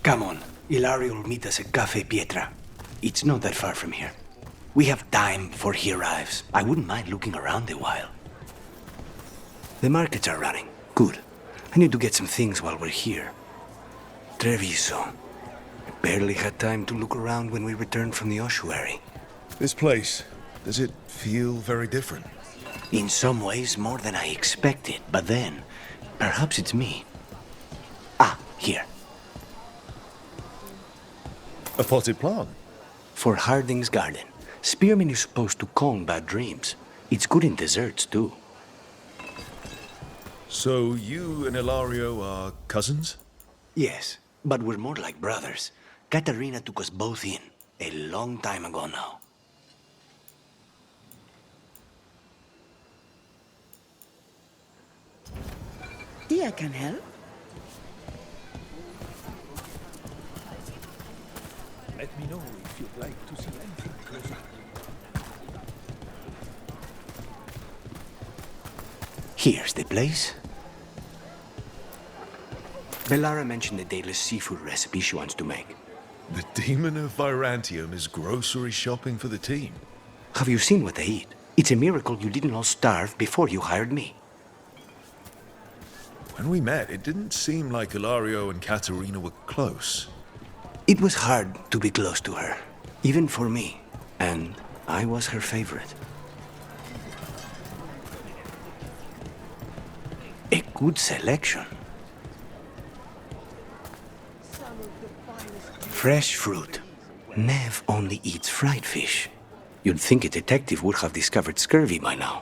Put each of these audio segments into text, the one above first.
Come on. Ilario will meet us at Cafe Pietra. It's not that far from here. We have time before he arrives. I wouldn't mind looking around a while. The markets are running. Good. I need to get some things while we're here. Treviso. I barely had time to look around when we returned from the ossuary. This place, does it feel very different? In some ways, more than I expected. But then, perhaps it's me. Ah, here. A potted plant? For Harding's garden. Spearmint is supposed to calm bad dreams. It's good in desserts, too. So you and Ilario are cousins? Yes, but we're more like brothers. Katarina took us both in, a long time ago now. Tia can help. Let me know if you'd like to see anything closer. Here's the place. Bellara mentioned the daily seafood recipe she wants to make. The demon of Virantium is grocery shopping for the team. Have you seen what they eat? It's a miracle you didn't all starve before you hired me. When we met, it didn't seem like Ilario and Katerina were close. It was hard to be close to her, even for me, and I was her favorite. A good selection. Fresh fruit. Nev only eats fried fish. You'd think a detective would have discovered scurvy by now.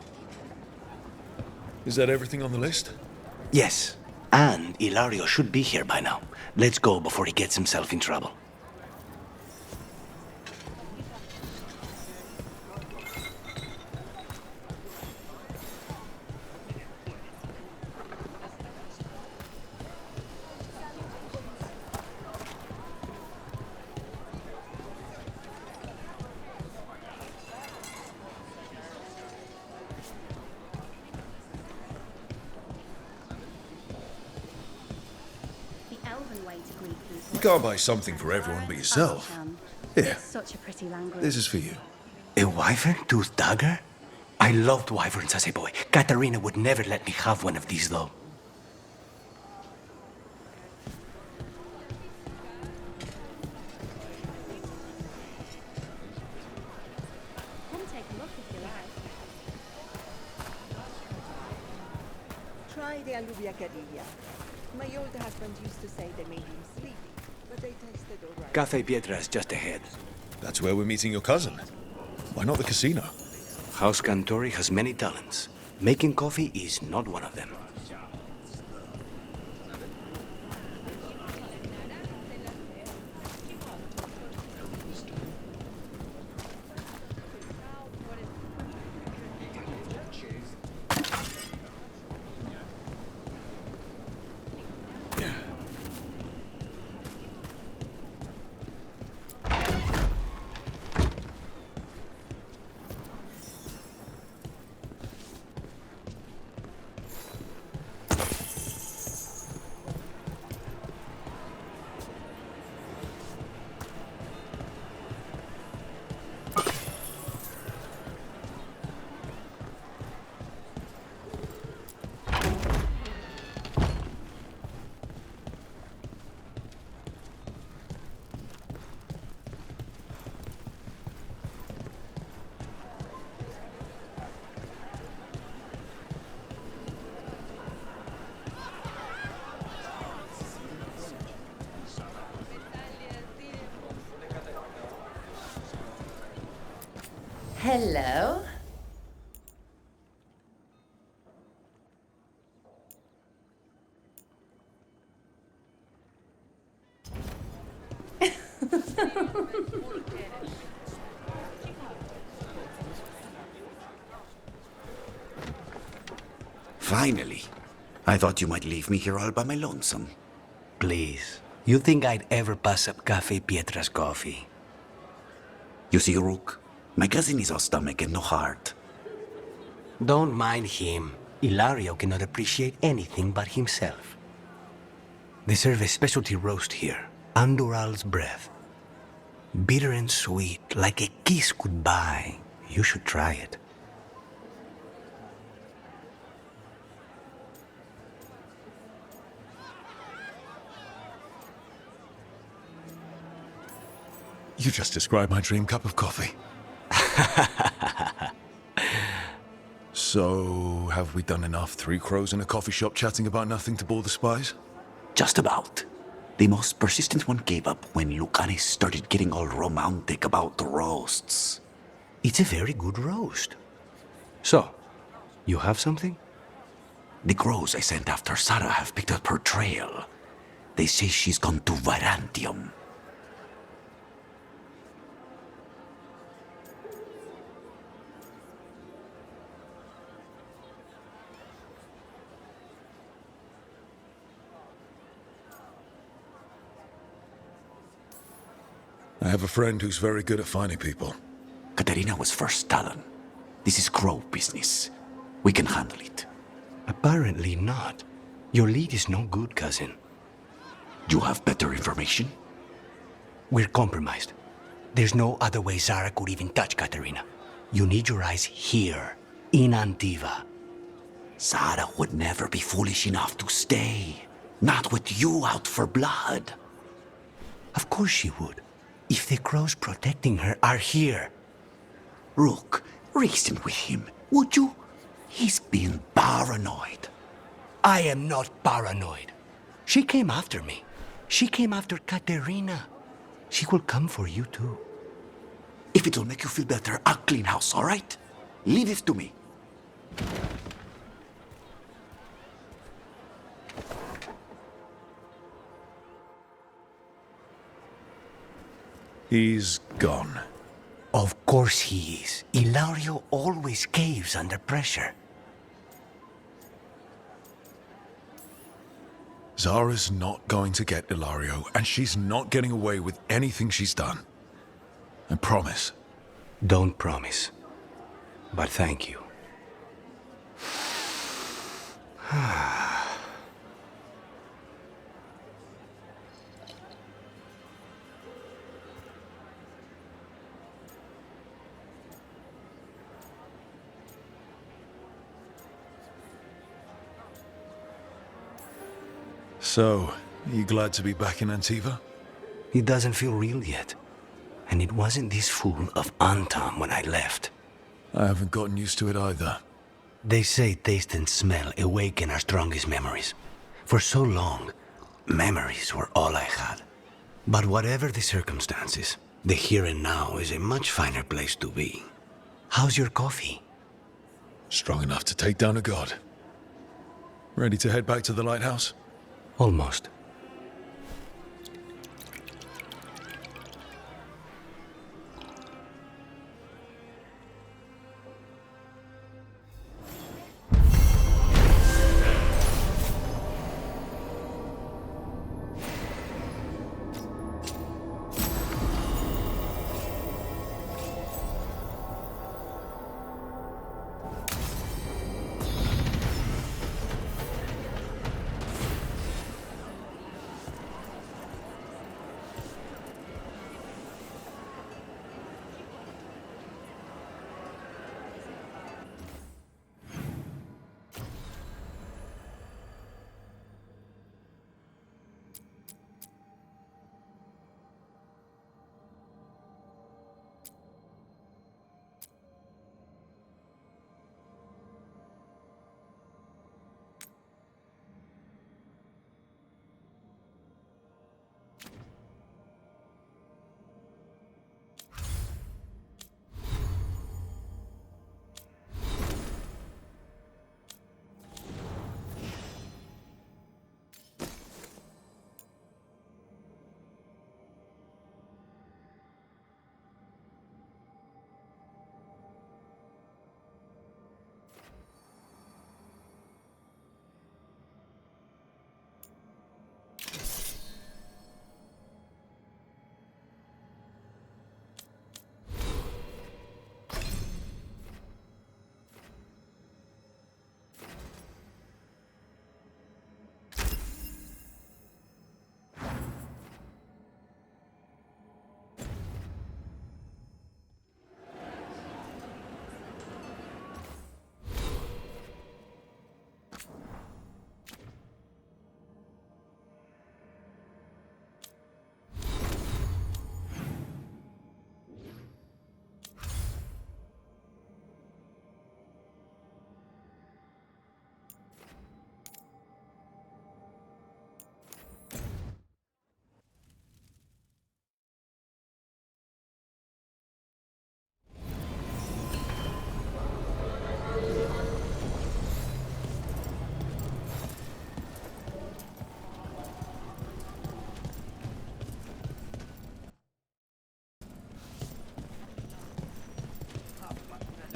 Is that everything on the list? Yes, and Ilario should be here by now. Let's go before he gets himself in trouble. You can't buy something for everyone but yourself. Here, Such a pretty language. this is for you. A wyvern-toothed dagger? I loved wyverns as a boy. Katarina would never let me have one of these, though. Come take a look if you like. Try the alubia cadilla. My old husband used to say they made him sleepy, but they tasted all right. Cafe Pietra is just ahead. That's where we're meeting your cousin. Why not the casino? House Cantori has many talents. Making coffee is not one of them. Hello. Finally. I thought you might leave me here all by my lonesome. Please. You think I'd ever pass up Cafe Pietra's coffee? You see, Rook, my cousin is all stomach and no heart. Don't mind him. Ilario cannot appreciate anything but himself. They serve a specialty roast here. Andoral's breath. Bitter and sweet, like a kiss goodbye. You should try it. You just described my dream cup of coffee. So, have we done enough three crows in a coffee shop chatting about nothing to bore the spies? Just about. The most persistent one gave up when Lucanis started getting all romantic about the roasts. It's a very good roast. So, you have something? The crows I sent after Sarah have picked up her trail. They say she's gone to Virantium. I have a friend who's very good at finding people. Katerina was first Talon. This is crow business. We can handle it. Apparently not. Your lead is no good, cousin. You have better information? We're compromised. There's no other way Zara could even touch Katerina. You need your eyes here, in Antiva. Sarah would never be foolish enough to stay. Not with you out for blood. Of course she would. If the crows protecting her are here. Rook, reason with him, would you? He's being paranoid. I am not paranoid. She came after me. She came after Katerina. She will come for you too. If it'll make you feel better, I'll clean house, all right? Leave it to me. He's gone. Of course he is. Ilario always caves under pressure. Zara's not going to get Ilario, and she's not getting away with anything she's done. I promise. Don't promise. But thank you. So, are you glad to be back in Antiva? It doesn't feel real yet. And it wasn't this fool of Antam when I left. I haven't gotten used to it either. They say taste and smell awaken our strongest memories. For so long, memories were all I had. But whatever the circumstances, the here and now is a much finer place to be. How's your coffee? Strong enough to take down a god. Ready to head back to the lighthouse? Almost.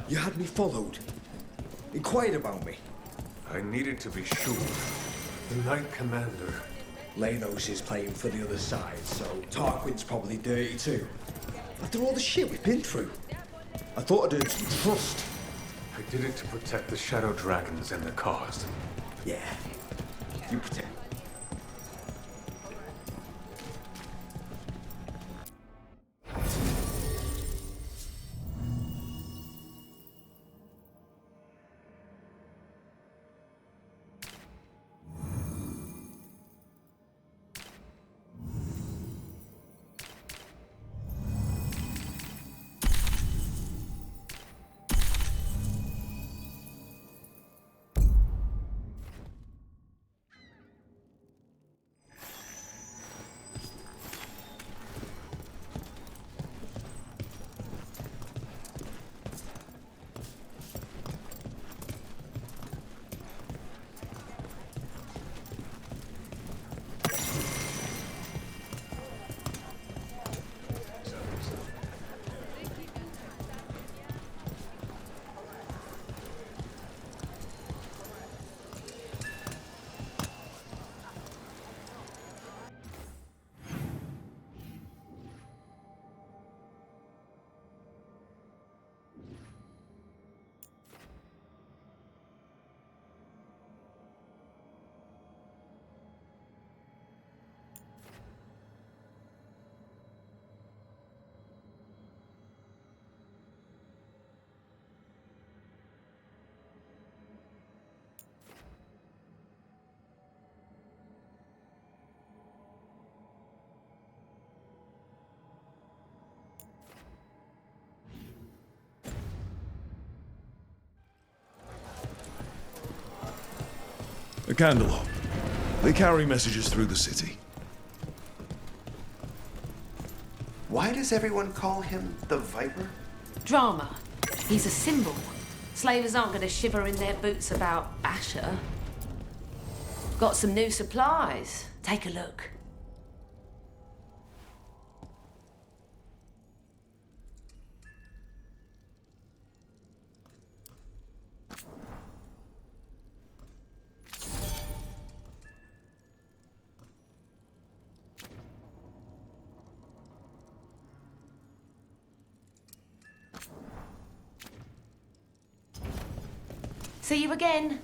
You had me followed. Inquired about me. I needed to be sure. The Knight Commander. Lanos is playing for the other side, so Tarquin's probably dirty too. After all the shit we've been through. I thought I'd earned some trust. I did it to protect the Shadow Dragons and the cause. Yeah. You protect. A candelabra. They carry messages through the city. Why does everyone call him the Viper? Drama. He's a symbol. Slavers aren't going to shiver in their boots about Asher. Got some new supplies. Take a look. See you again.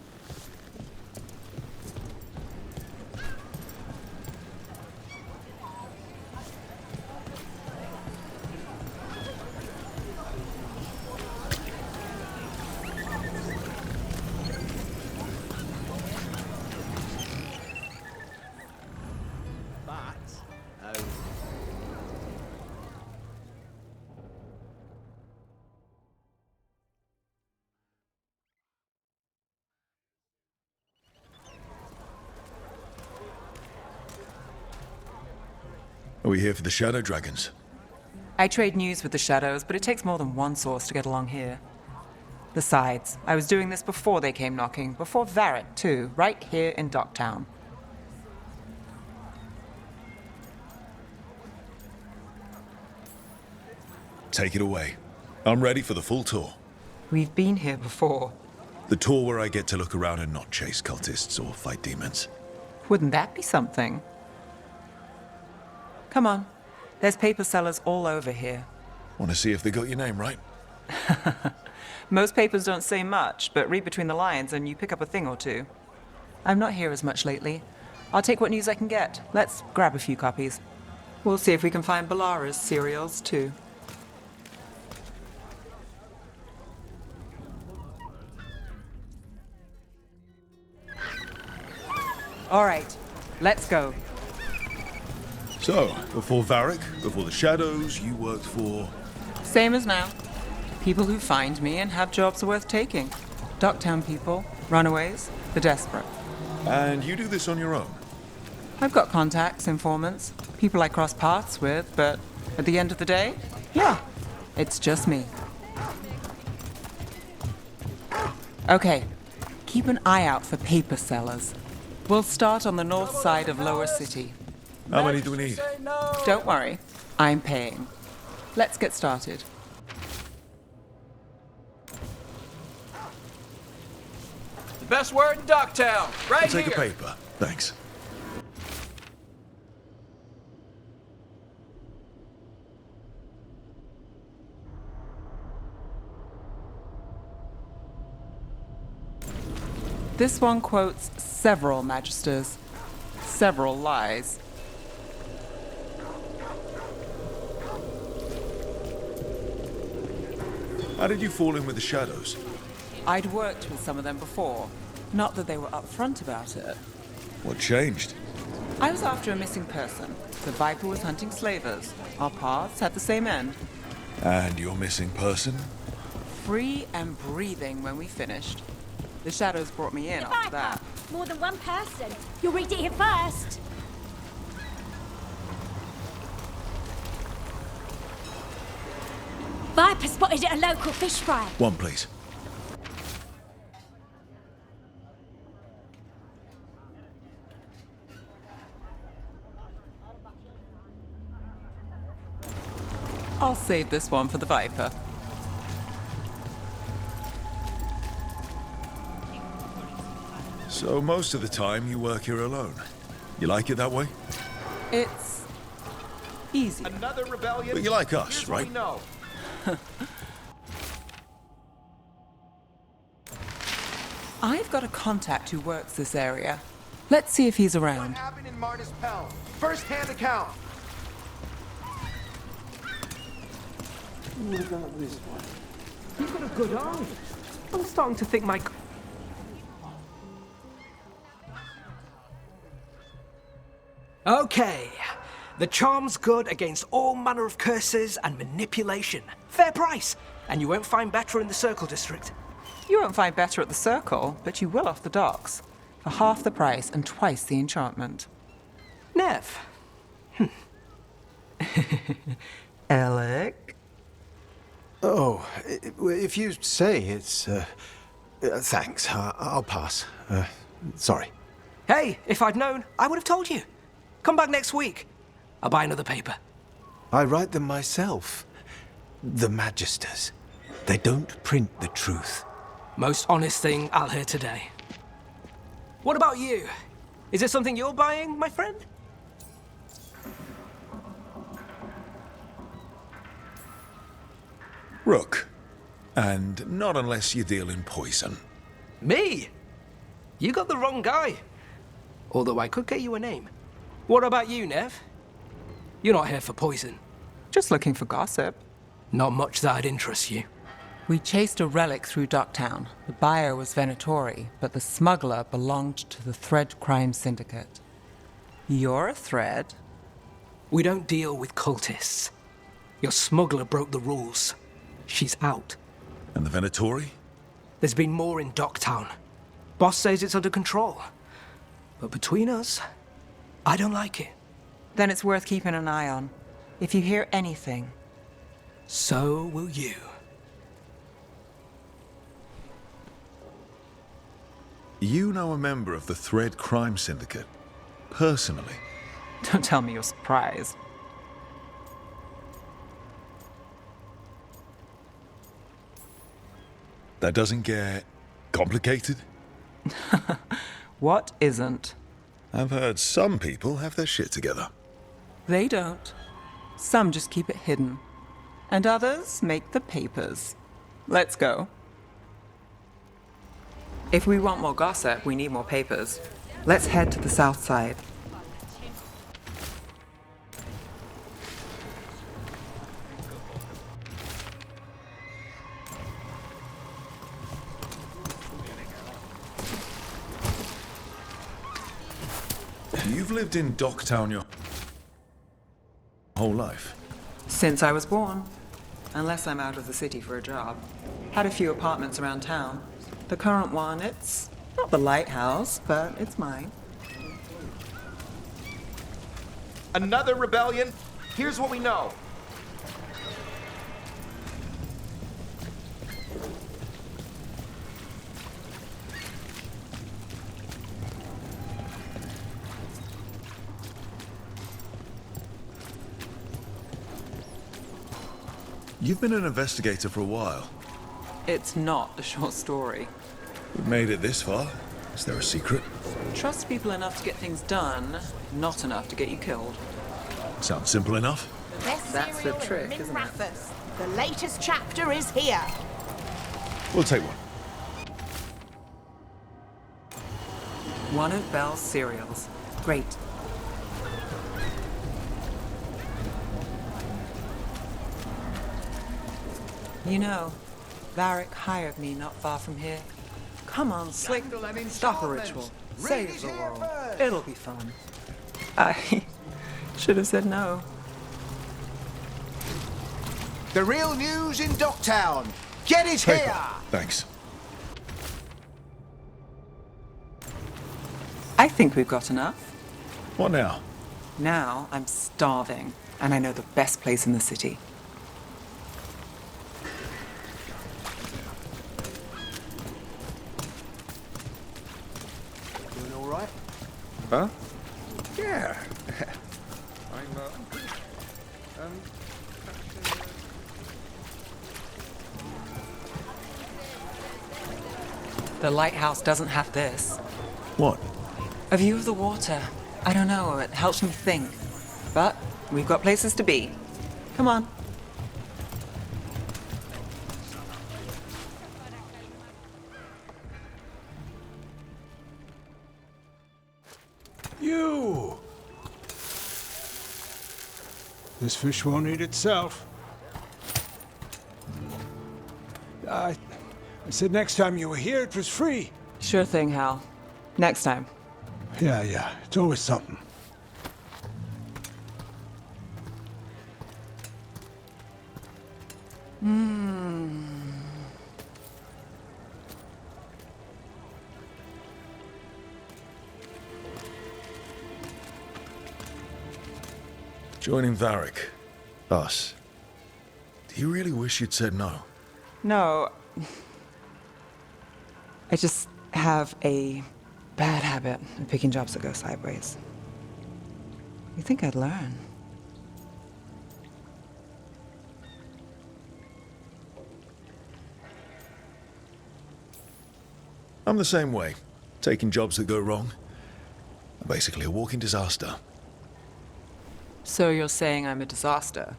Are we here for the Shadow Dragons? I trade news with the Shadows, but it takes more than one source to get along here. Besides, I was doing this before they came knocking, before Varret, too, right here in Docktown. Take it away. I'm ready for the full tour. We've been here before. The tour where I get to look around and not chase cultists or fight demons. Wouldn't that be something? Come on. There's paper sellers all over here. Want to see if they got your name right? Most papers don't say much, but read between the lines and you pick up a thing or two. I'm not here as much lately. I'll take what news I can get. Let's grab a few copies. We'll see if we can find Balara's cereals, too. All right, let's go. So, before Varric, before the Shadows, you worked for... Same as now. People who find me and have jobs worth taking. Docktown people, runaways, the desperate. And you do this on your own? I've got contacts, informants, people I cross paths with, but at the end of the day, yeah, it's just me. Okay, keep an eye out for paper sellers. We'll start on the north side of Lower City. How many do we need? Don't worry, I'm paying. Let's get started. Best word in Ducktown. Right I'll take here. a paper. Thanks. This one quotes several magisters, several lies. How did you fall in with the shadows? I'd worked with some of them before. Not that they were upfront about it. What changed? I was after a missing person. The Viper was hunting slavers. Our paths had the same end. And your missing person? Free and breathing when we finished. The shadows brought me in after that. More than one person. You'll read it here first. Viper spotted at a local fish fry. One, please. I'll save this one for the Viper. So most of the time you work here alone. You like it that way? It's easy. Another rebellion. But you like us, Here's what right? we know. I've got a contact who works this area. Let's see if he's What around. happened in Martis Pell? First-hand account. What about this one? You've got a good eye. I'm starting to think my... Okay. The charm's good against all manner of curses and manipulation. Fair price. And you won't find better in the Circle District. You won't find better at the Circle, but you will off the docks. For half the price and twice the enchantment. Nev. Alec? Oh, if you say it's... thanks. I'll pass. Sorry. Hey, if I'd known, I would have told you. Come back next week. I'll buy another paper. I write them myself. The Magisters. They don't print the truth. Most honest thing I'll hear today. What about you? Is there something you're buying, my friend? Rook. And not unless you deal in poison. Me? You got the wrong guy. Although I could get you a name. What about you, Nev? You're not here for poison. Just looking for gossip. Not much that'd interest you. We chased a relic through Docktown. The buyer was Venatori, but the smuggler belonged to the Thread Crime Syndicate. You're a Thread? We don't deal with cultists. Your smuggler broke the rules. She's out. And the Venatori? There's been more in Docktown. Boss says it's under control. But between us, I don't like it. Then it's worth keeping an eye on. If you hear anything. So will you. You know a member of the Thread Crime Syndicate? Personally? Don't tell me you're surprised. That doesn't get complicated? What isn't? I've heard some people have their shit together. They don't. Some just keep it hidden. And others make the papers. Let's go. If we want more gossip, we need more papers. Let's head to the south side. You've lived in Docktown your whole life? Since I was born. Unless I'm out of the city for a job. Had a few apartments around town. The current one, it's not the lighthouse, but it's mine. Another rebellion. Here's what we know. You've been an investigator for a while. It's not a short story. We've made it this far. Is there a secret? Trust people enough to get things done, not enough to get you killed. Sounds simple enough. Best That's the cereal in trick, isn't it? Minrathous. The latest chapter is here. We'll take one. One of Belle's cereals. Great. You know, Varric hired me not far from here. Come on, Slick. Stop a ritual. Save the world. It'll be fun. I should have said no. The real news in Docktown. Get it Paper. here! Thanks. I think we've got enough. What now? Now I'm starving, and I know the best place in the city. Doing all right? Huh? Yeah. The lighthouse doesn't have this. What? A view of the water. I don't know, it helps me think. But we've got places to be. Come on. You! This fish won't eat itself. I said next time you were here, it was free. Sure thing, Hal. Next time. Yeah, it's always something. Joining Varric. Us. Do you really wish you'd said no? No. I just have a bad habit of picking jobs that go sideways. You think I'd learn? I'm the same way. Taking jobs that go wrong. I'm basically a walking disaster. So you're saying I'm a disaster?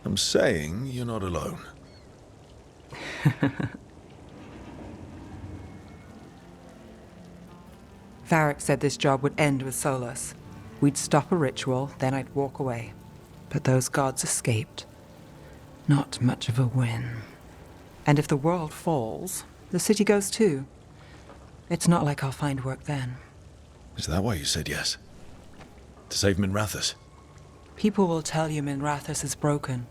I'm saying you're not alone. Varric said this job would end with Solus. We'd stop a ritual, then I'd walk away. But those gods escaped. Not much of a win. And if the world falls, the city goes too. It's not like I'll find work then. Is that why you said yes? To save Minrathous? People will tell you Minrathous is broken.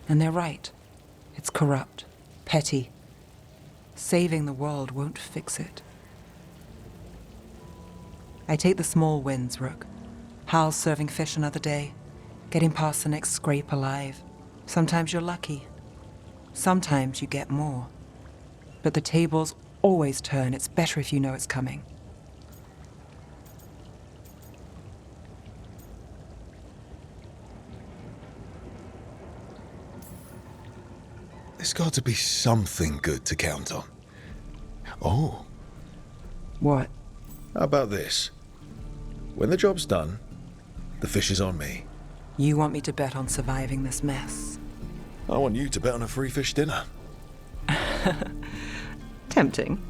And they're right. It's corrupt, petty. Saving the world won't fix it. I take the small wins, Rook. Hal's serving fish another day, getting past the next scrape alive. Sometimes you're lucky. Sometimes you get more. But the tables always turn. It's better if you know it's coming. There's got to be something good to count on. Oh. What? How about this? When the job's done, the fish is on me. You want me to bet on surviving this mess? I want you to bet on a free fish dinner. Tempting.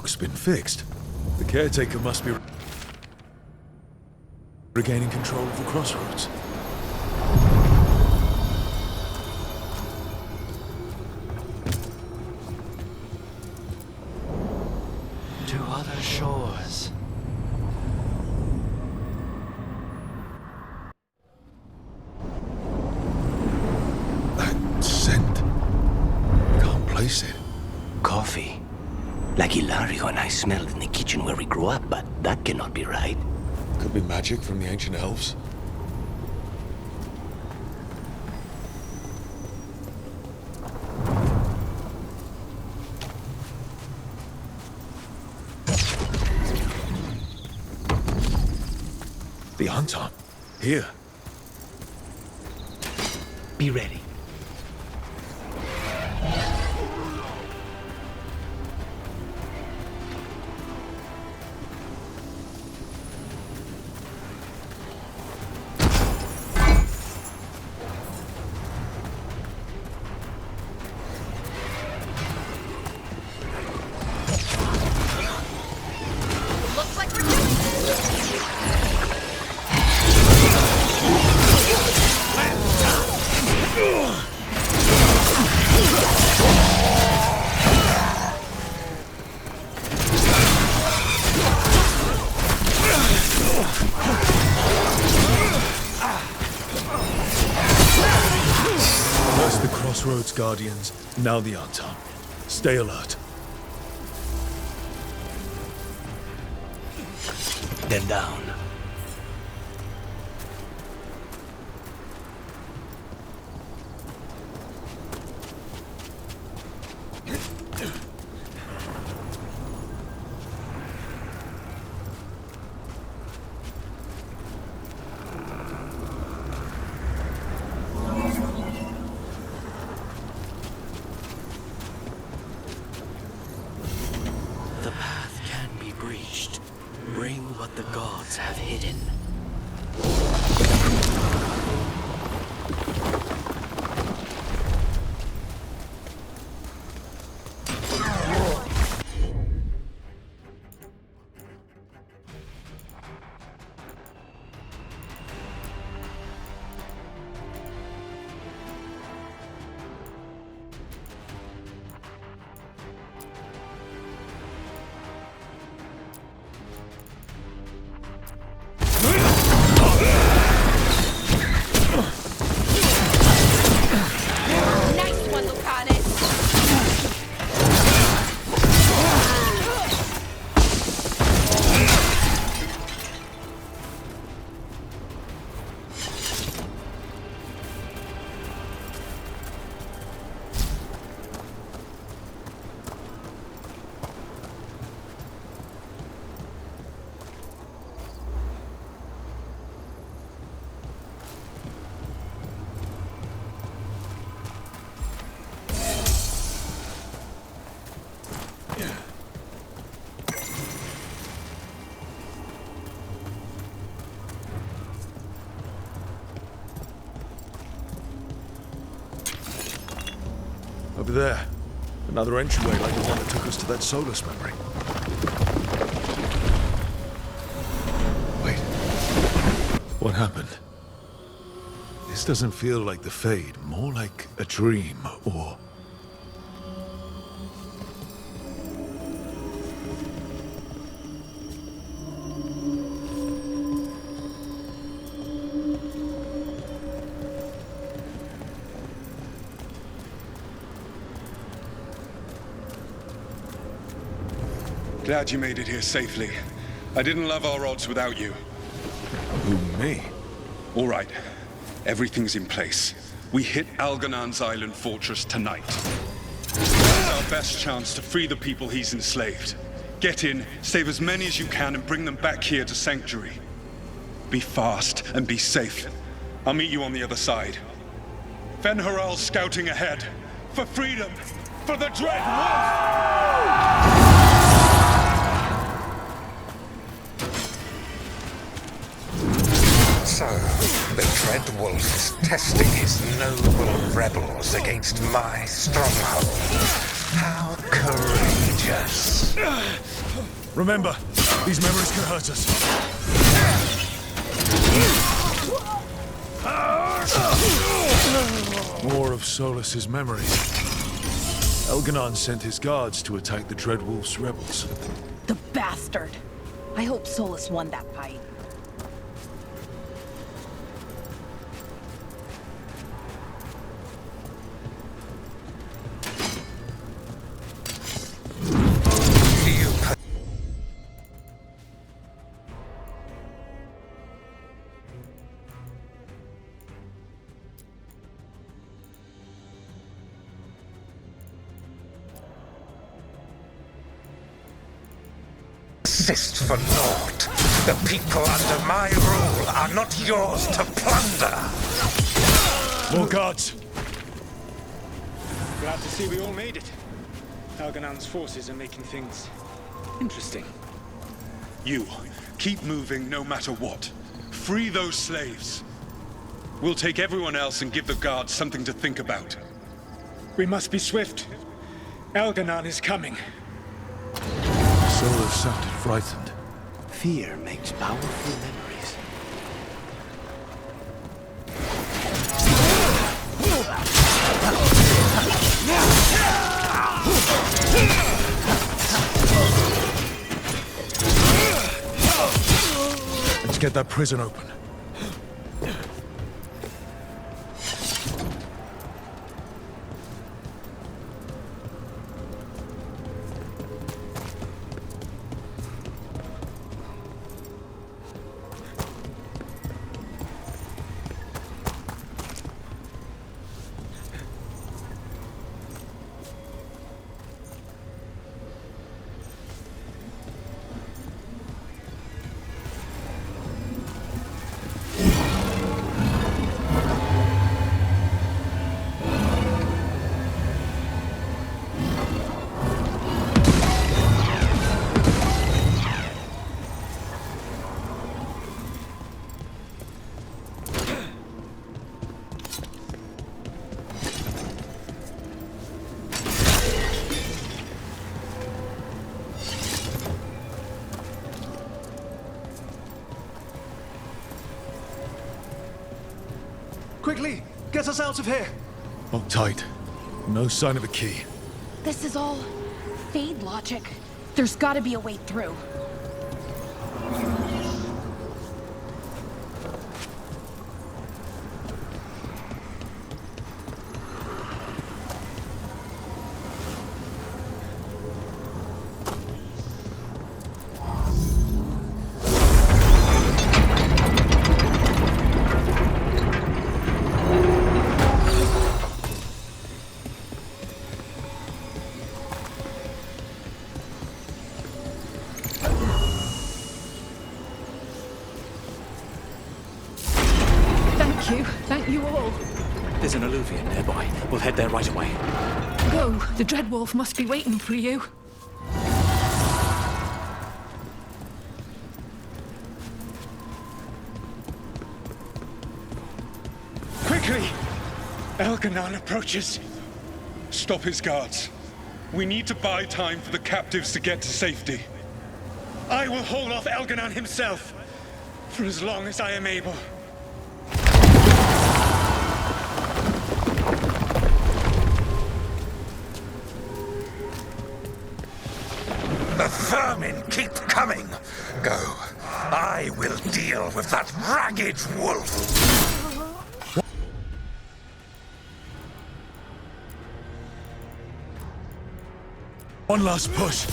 lock's been fixed. The caretaker must be regaining control of the crossroads. To other shores. That scent. Can't place it. Coffee. Like Hilario and I smelled in the kitchen where we grew up, but that cannot be right. Could be magic from the ancient elves. The Anton. Here. Be ready. Looks like we're doing First the Crossroads Guardians, now the Anton. Stay alert. Then down. The path can be breached. Bring what the gods have hidden. Nice one, Lucanis! Over there. Another entryway like the one that took us to that Solus memory. Wait. What happened? This doesn't feel like the Fade, more like a dream, or... Glad you made it here safely. I didn't love our odds without you. Who, me? All right. Everything's in place. We hit Algernon's island fortress tonight. This is our best chance to free the people he's enslaved. Get in, save as many as you can, and bring them back here to Sanctuary. Be fast and be safe. I'll meet you on the other side. Fen-Haral's scouting ahead. For freedom! For the Dread Wolf! So, the Dread Wolf is testing his noble rebels against my stronghold. How courageous. strangers. Remember, these memories can hurt us. More of Solus's memories. Elganon sent his guards to attack the Dreadwolf's rebels. The bastard! I hope Solus won that fight. Persist for naught. The people under my rule are not yours to plunder. More guards. Glad to see we all made it. Elganon's forces are making things interesting. You, keep moving no matter what. Free those slaves. We'll take everyone else and give the guards something to think about. We must be swift. Elganon is coming. Solus sounded frightened. Fear makes powerful memories. Let's get that prison open. Quickly, get us out of here! Hold tight. No sign of a key. This is all Fade logic. There's gotta be a way through. Thank you all. There's an alluvion nearby. We'll head there right away. Go. The Dreadwolf must be waiting for you. Quickly! Elganon approaches. Stop his guards. We need to buy time for the captives to get to safety. I will hold off Elganon himself for as long as I am able. The vermin keep coming. Go. I will deal with that ragged wolf. One last push.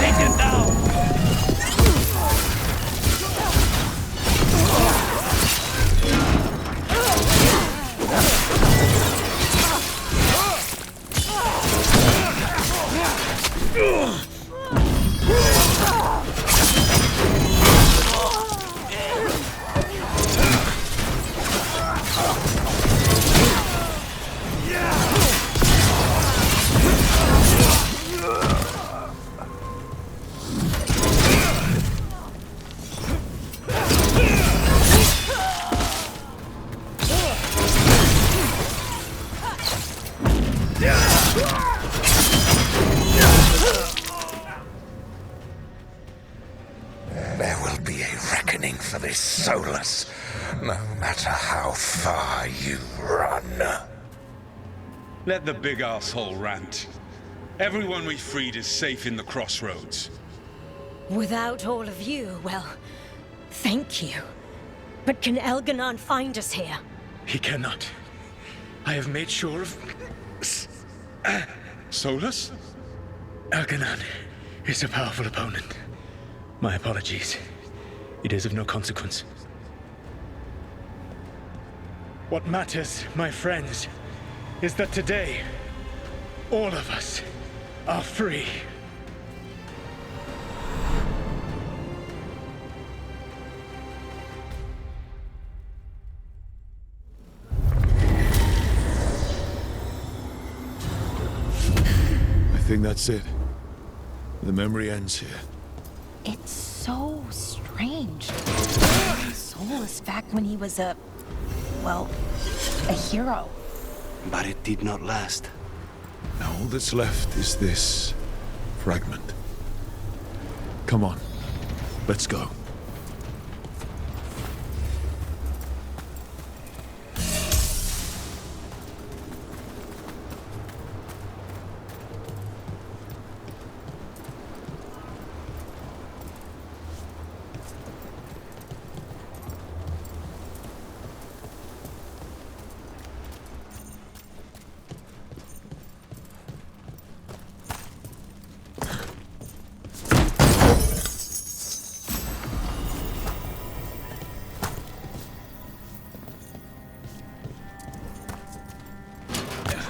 Take him down! for this Solus, no matter how far you run. Let the big asshole rant. Everyone we freed is safe in the crossroads. Without all of you, well, thank you. But can Elganon find us here? He cannot. I have made sure of... Solus? Elganon is a powerful opponent. My apologies. It is of no consequence. What matters, my friends, is that today, all of us are free. I think that's it. The memory ends here. It's so strange. Solus back when he was a hero. But it did not last. Now all that's left is this fragment. Come on, let's go.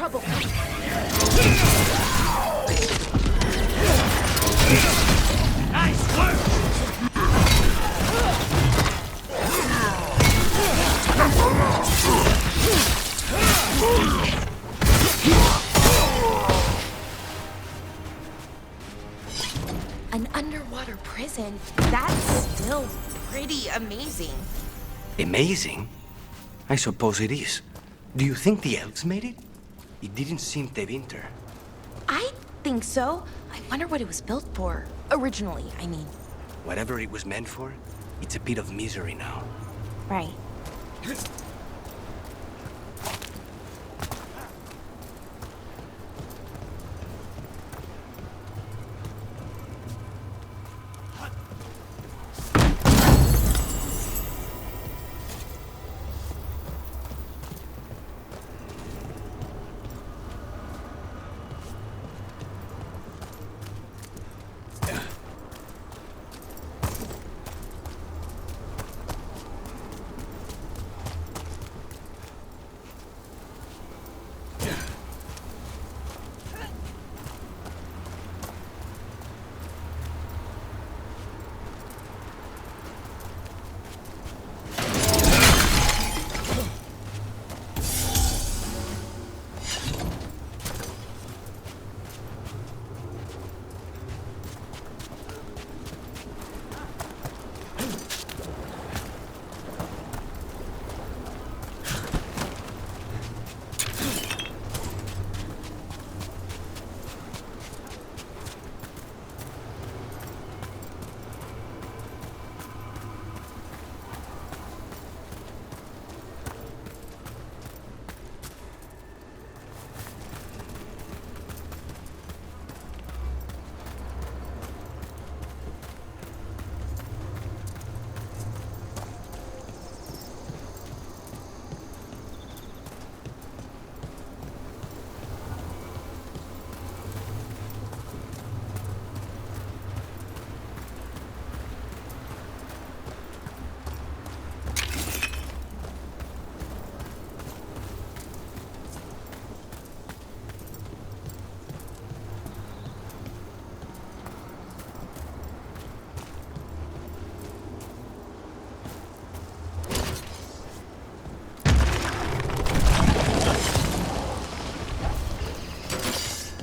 Trouble. Nice work! An underwater prison. That's still pretty amazing. Amazing? I suppose it is. Do you think the elves made it? It didn't seem to winter. I think so. I wonder what it was built for. Originally, I mean. Whatever it was meant for, it's a bit of misery now. Right.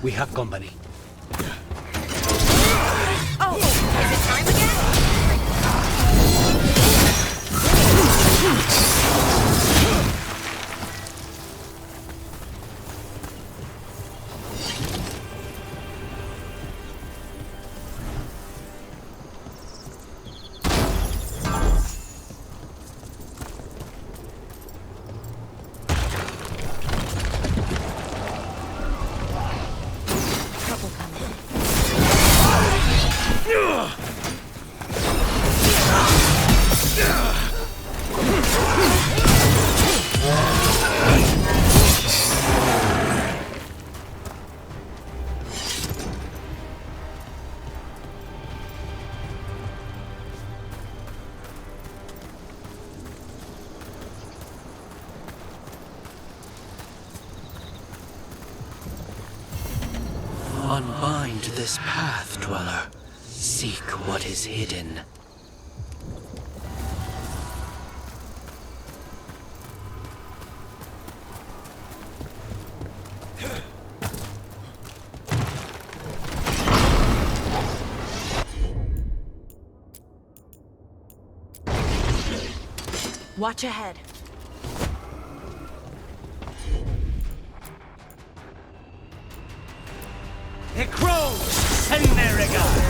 We have company. Oh, is it time again? Find this path, Dweller. Seek what is hidden. Watch ahead. The crows send their regards.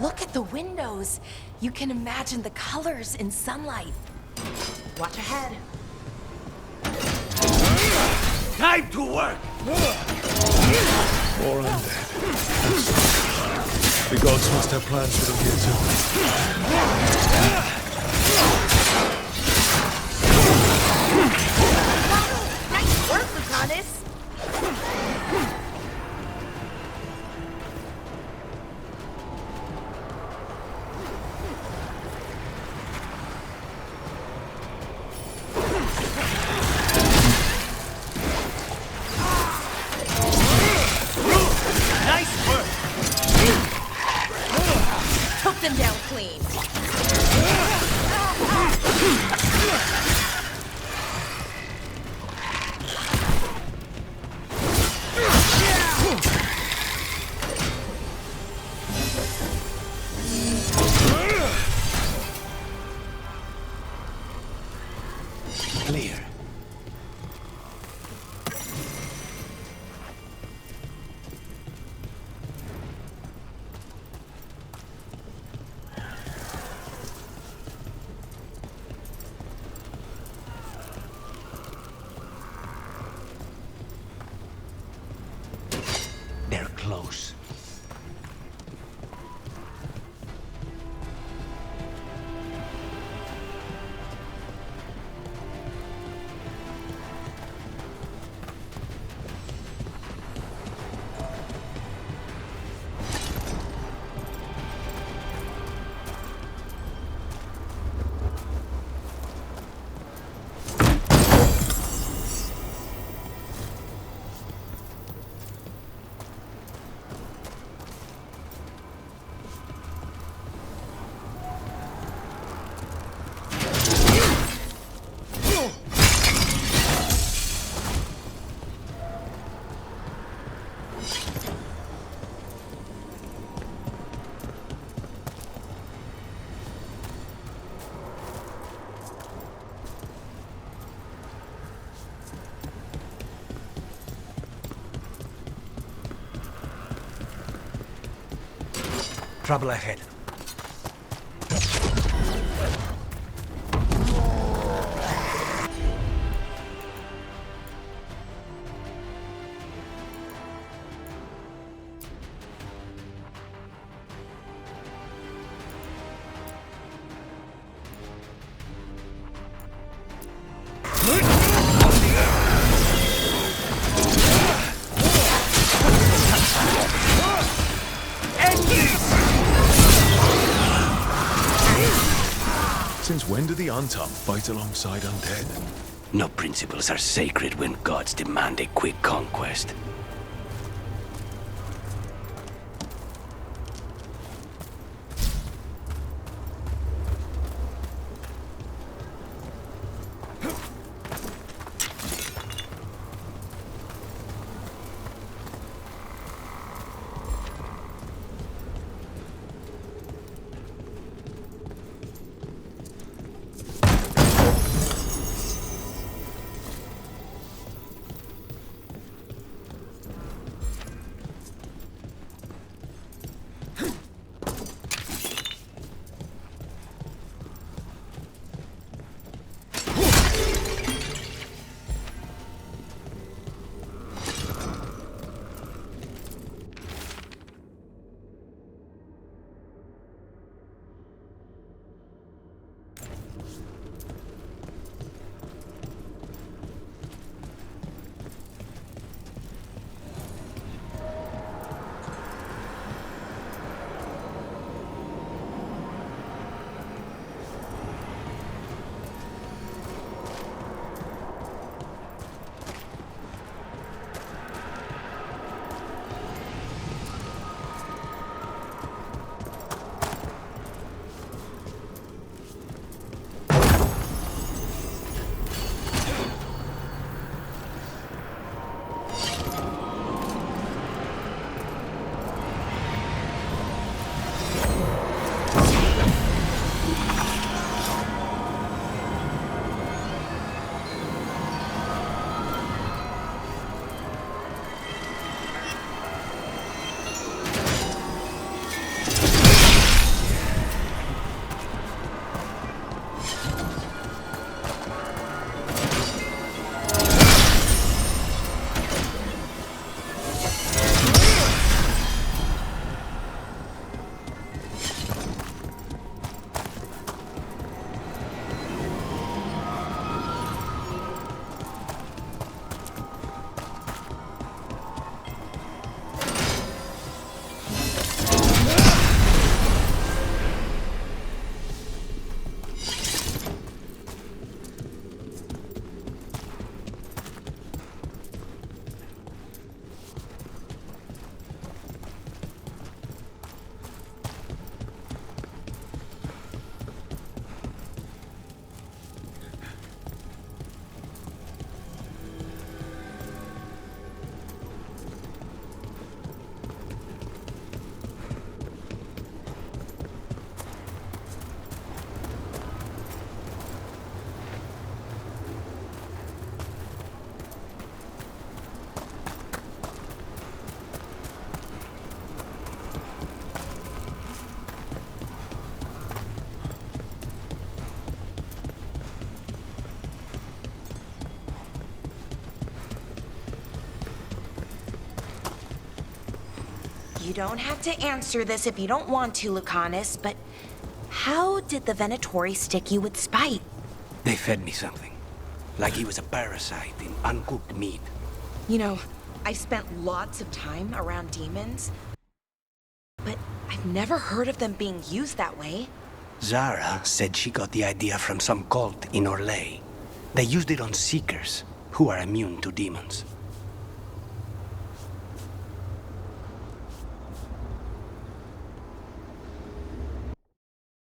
Look at the windows. You can imagine the colors in sunlight. Watch ahead. Time to work! More undead. The gods must have plans for them here too. Nice work, Lucanis. Took them down clean. Clear. They're close. Trouble ahead. Since when do the Antam fight alongside undead? No principles are sacred when gods demand a quick conquest. You don't have to answer this if you don't want to, Lucanis, but how did the Venatori stick you with spite? They fed me something. Like he was a parasite in uncooked meat. You know, I've spent lots of time around demons, but I've never heard of them being used that way. Zara said she got the idea from some cult in Orlais. They used it on Seekers, who are immune to demons.